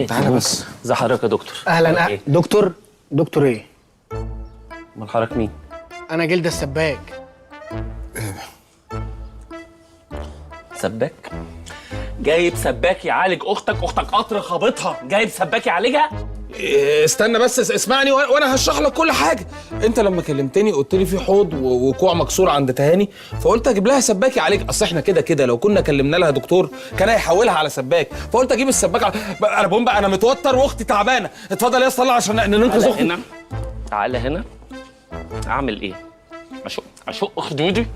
تعالى بس. ازي حضرتك يا دكتور؟ اهلا إيه؟ دكتور ايه؟ امال حضرتك مين؟ انا جلد السباك. سباك؟ جايب سباك يعالج اختك قطر خابطها، جايب سباك يعالجها؟ استنى بس اسمعني وانا هشرح لك كل حاجه. انت لما كلمتني قلت لي في حوض وكوع مكسور عند تهاني، فقلت اجيب لها سباك يعالج. اصل احنا كده لو كنا كلمنا لها دكتور كان هيحولها على سباك، فقلت اجيب السباك انا بومبا، انا متوتر واختي تعبانه. اتفضل يا اسطى عشان ننقذ اختي. هنا تعالى هنا. اعمل ايه؟ اشق خدودي؟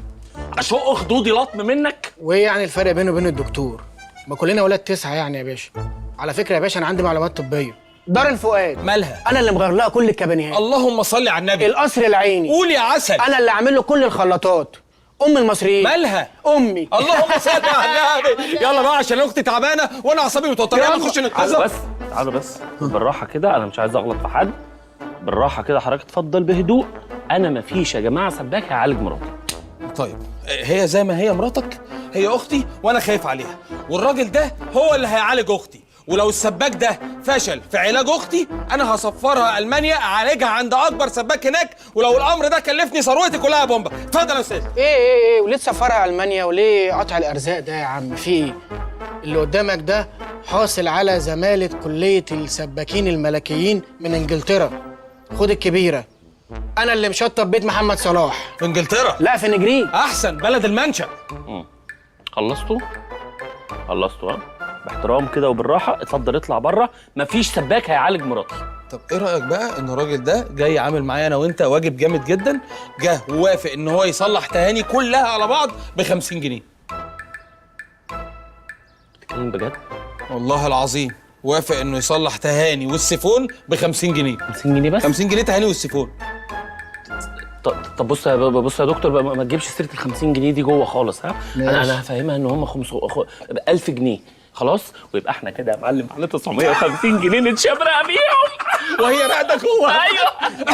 اشق خدودي لطم منك؟ وايه يعني الفرق بينه وبين الدكتور؟ ما كلنا ولاد 9 يعني يا باشا. على فكره يا باشا انا عندي معلومات طبيه. دار الفؤاد مالها؟ انا اللي مغير لها كل الكابينيهات. اللهم صل على النبي. القصر العيني قول يا عسل. انا اللي عامل له كل الخلاطات. ام المصريين مالها؟ امي. اللهم صل على النبي. يلا بقى عشان اختي تعبانه وانا اعصابي متوتره. يلا نخش تعالوا بس بالراحه كده، انا مش عايز اغلط في حد. بالراحه كده حضرتك اتفضل بهدوء. انا مفيش يا جماعه سباك هيعالج مراتي. طيب هي زي ما هي مراتك، هي اختي وانا خايف عليها، والراجل ده هو اللي هيعالج اختي. ولو السباك ده فشل في علاج اختي انا هسفرها المانيا اعالجها عند اكبر سباك هناك، ولو الامر ده كلفني ثروتي كلها يا بومبا. اتفضل يا استاذ. ايه وليه تسفرها المانيا وليه قطع الارزاق ده يا عم؟ في ايه؟ اللي قدامك ده حاصل على زماله كليه السباكين الملكيين من انجلترا. خد الكبيره. انا اللي مشطب بيت محمد صلاح في انجلترا؟ لا في نجرين. احسن بلد المنشأ. خلصتوا ها؟ باحترام كده وبالراحه. اتفضل اطلع بره، مفيش سباك هيعالج مراتي. طب ايه رايك بقى ان الراجل ده جاي عامل معايا انا وانت واجب جامد جدا، جه ووافق ان هو يصلح تهاني كلها على بعض ب 50 جنيه. بتتكلم بجد؟ والله العظيم وافق انه يصلح تهاني والسيفون ب 50 جنيه. 50 جنيه بس؟ 50 جنيه تهاني والسيفون. طب بص يا دكتور، ما تجيبش سيره ال 50 جنيه دي جوه خالص. ها انا هفهمها ان هم 1000 جنيه خلاص، ويبقى احنا كده يا معلم على 950 جنيه نتشبرق بيهم. وهي راقده جوه. ايوه